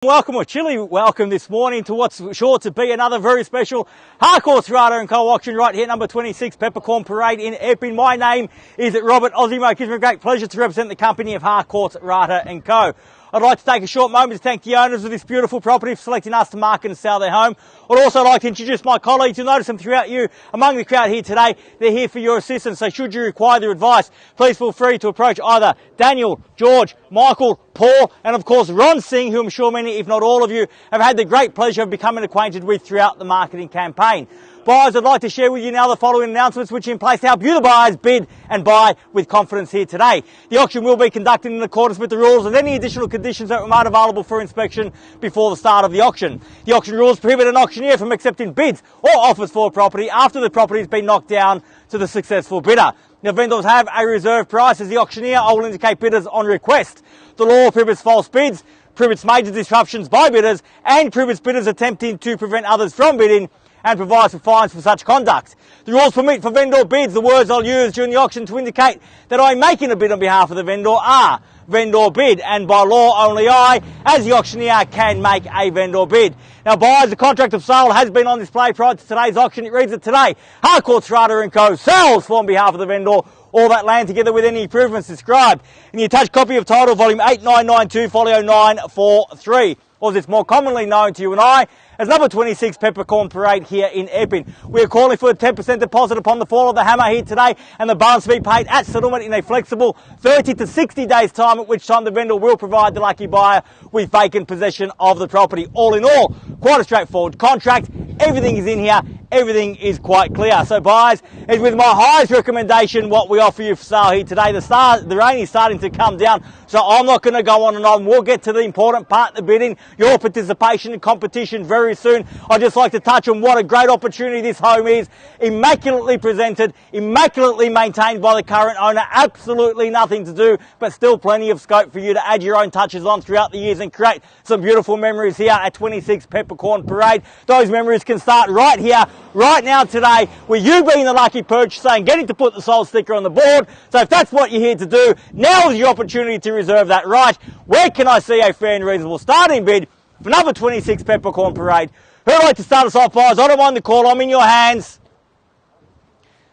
Welcome, or chilly welcome this morning to what's sure to be another very special Harcourts Rata & Co auction right here, number 26, Peppercorn Parade in Epping. My name is Robert Ozzimo. It gives me a great pleasure to represent the company of Harcourts Rata & Co. I'd like to take a short moment to thank the owners of this beautiful property for selecting us to market and sell their home. I'd also like to introduce my colleagues. You'll notice them throughout you among the crowd here today. They're here for your assistance, so should you require their advice, please feel free to approach either Daniel, George, Michael, Paul, and of course Ron Singh, who I'm sure many, if not all of you, have had the great pleasure of becoming acquainted with throughout the marketing campaign. Buyers, I'd like to share with you now the following announcements which in place to help you, the buyers, bid and buy with confidence here today. The auction will be conducted in accordance with the rules and any additional conditions that were made available for inspection before the start of the auction. The auction rules prohibit an auctioneer from accepting bids or offers for a property after the property has been knocked down to the successful bidder. Now, vendors have a reserve price as the auctioneer. I will indicate bidders on request. The law prohibits false bids, prohibits major disruptions by bidders, and prohibits bidders attempting to prevent others from bidding, and provides for fines for such conduct. The rules permit for vendor bids. The words I'll use during the auction to indicate that I'm making a bid on behalf of the vendor are vendor bid, and by law only I, as the auctioneer, can make a vendor bid. Now buyers, the contract of sale has been on display prior to today's auction. It reads that today, Harcourts Rata & Co sells for on behalf of the vendor all that land together with any improvements described in the attached copy of title volume 8992 folio 943, or as it's more commonly known to you and I as number 26 Peppercorn Parade here in Epping. We are calling for a 10% deposit upon the fall of the hammer here today, and the balance to be paid at settlement in a flexible 30 to 60 days time, at which time the vendor will provide the lucky buyer with vacant possession of the property. All in all, quite a straightforward contract. Everything is in here. Everything is quite clear. So buyers, is with my highest recommendation what we offer you for sale here today. The rain is starting to come down, so I'm not going to go on and on. We'll get to the important part, the bidding, your participation in competition very soon. I'd just like to touch on what a great opportunity this home is. Immaculately presented, immaculately maintained by the current owner. Absolutely nothing to do, but still plenty of scope for you to add your own touches on throughout the years and create some beautiful memories here at 26 Peppercorn Parade. Those memories can start right here, right now today, with you being the lucky purchaser and getting to put the sold sticker on the board. So if that's what you're here to do, now is your opportunity to reserve that right. Where can I see a fair and reasonable starting bid for number 26 Peppercorn Parade? Who'd like to start us off, guys? I don't mind the call. I'm in your hands.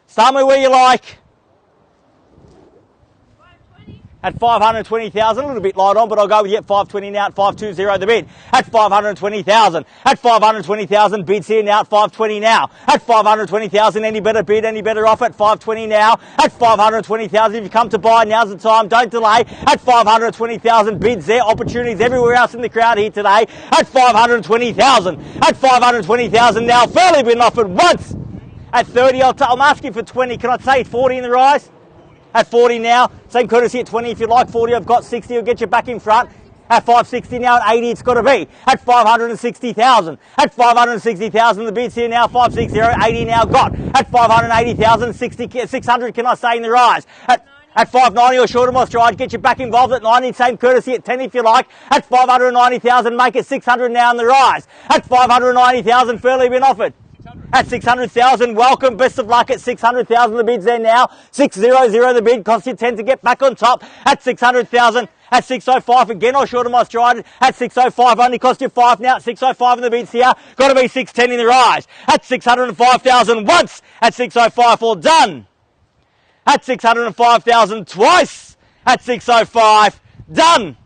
Start me where you like. At 520,000, a little bit light on, but I'll go with you at 520 now at 520 the bid. At 520,000. At 520,000, bids here now at 520 now. At 520,000, any better bid, any better offer at 520 now. At 520,000, if you come to buy, now's the time, don't delay. At 520,000, bids there, opportunities everywhere else in the crowd here today. At 520,000. At 520,000 now, fairly been offered once. At 30, I'm asking for 20. Can I say 40 in the rise? At 40 now, same courtesy at 20 if you like. 40, I've got 60, will get you back in front. At 560 now, at 80 it's got to be. At 560,000. At 560,000, the bid's here now, 560, 80 now got. At 580,000, 600 can I say in the rise. At 590 or short of my stride, get you back involved at 90, same courtesy at 10 if you like. At 590,000, make it 600 now in the rise. At 590,000, fairly been offered. At 600,000, welcome, best of luck at 600,000, the bid's there now. 600 the bid, costs you 10 to get back on top. At 600,000, at 605 again, or short of my stride. At 605, only cost you 5 now. At 605 in the bids here, got to be 610 in the rise. At 605,000 once, at 605 all done. At 605,000 twice, at 605 done.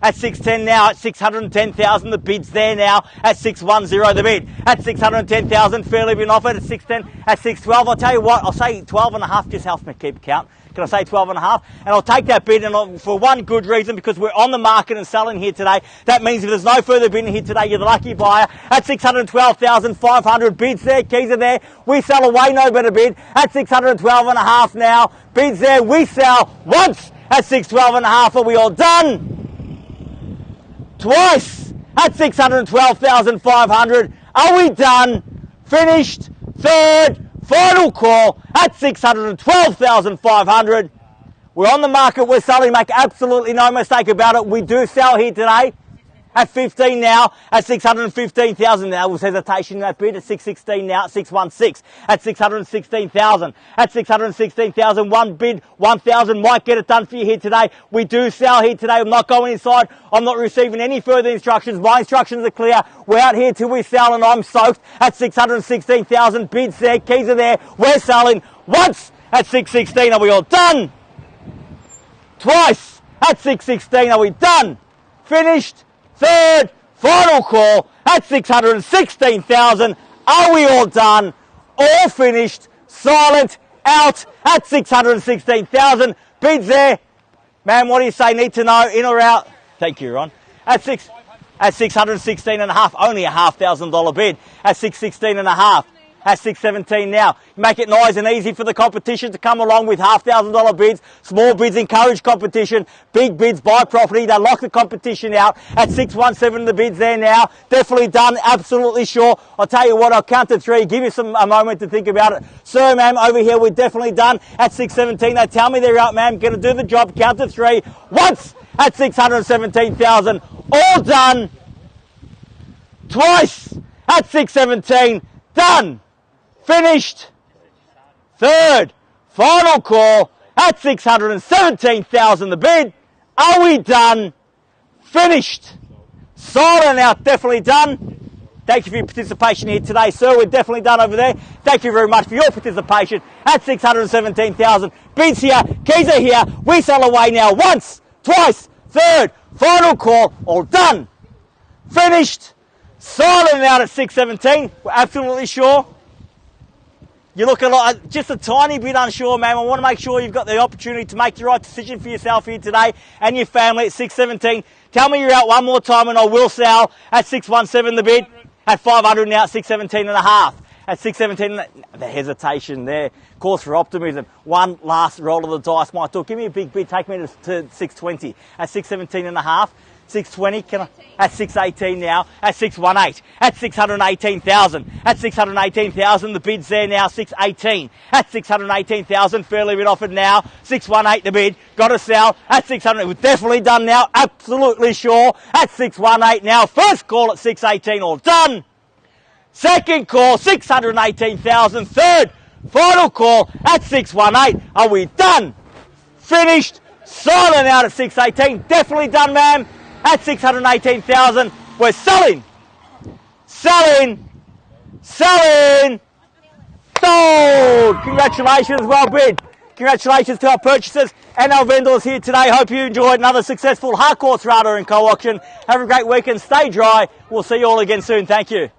At 610 now, at 610,000, the bid's there now. At 610 the bid. At 610,000, fairly been offered. At 610, at 612, I'll tell you what, I'll say 12 and a half, just helps me keep count. Can I say 12 and a half? And I'll take that bid, and for one good reason, because we're on the market and selling here today. That means if there's no further bidding here today, you're the lucky buyer. At 612,500, bids there, keys are there. We sell away, no better bid. At 612 and a half now, bids there, we sell once. At 612 and a half, are we all done? Twice at 612,500. Are we done? Finished? Third, final call at 612,500. We're on the market, we're selling, make absolutely no mistake about it. We do sell here today at 15 now, at 615,000. There was hesitation in that bid at 616 now, at 616, at 616,000, at 616,000. One bid, 1,000 might get it done for you here today. We do sell here today. I'm not going inside. I'm not receiving any further instructions. My instructions are clear. We're out here till we sell, and I'm soaked at 616,000. Bids there, keys are there. We're selling once at 616. Are we all done? Twice at 616. Are we done? Finished? Third, final call at 616,000. Are we all done? All finished, silent, out at 616,000. Bids there. Man, what do you say? Need to know, in or out? Thank you, Ron. At 616 and a half, only a $1,500 bid. At 616 and a half. At 617 now. Make it nice and easy for the competition to come along with $1,500 bids. Small bids encourage competition. Big bids buy property. They lock the competition out. At 617 the bids there now. Definitely done. Absolutely sure. I'll tell you what, I'll count to three. Give you a moment to think about it. Sir, ma'am, over here we're definitely done. At 617 they tell me they're out, ma'am. Going to do the job. Count to three. Once at 617,000. All done. Twice at 617. Done. Finished. Third, final call at 617,000 the bid. Are we done? Finished. Silent out, definitely done. Thank you for your participation here today, sir. We're definitely done over there. Thank you very much for your participation at 617,000. Bids here, keys are here. We sell away now once, twice, third, final call, all done. Finished. Silent out at 617. We're absolutely sure. You look just a tiny bit unsure, ma'am. I want to make sure you've got the opportunity to make the right decision for yourself here today and your family at 617. Tell me you're out one more time and I will sell at 617 the bid. At 500 now at 617 and a half. At 617, the hesitation there. Cause for optimism. One last roll of the dice might do. Give me a big bid. Take me to 620. At 617 and a half. 620, can I? At 618 now, at 618, at 618,000, at 618,000, the bid's there now, 618, at 618,000, fairly bid offered now, 618 the bid, got to sell, at 600, we're definitely done now, absolutely sure, at 618 now, first call at 618, all done, second call, 618,000, third, final call at 618, are we done? Finished, silent out at 618, definitely done, ma'am. At 618,000, we're selling, selling, selling, sold. Congratulations, well bid. Congratulations to our purchasers and our vendors here today. Hope you enjoyed another successful Harcourts, Rata and Co auction. Have a great weekend. Stay dry. We'll see you all again soon. Thank you.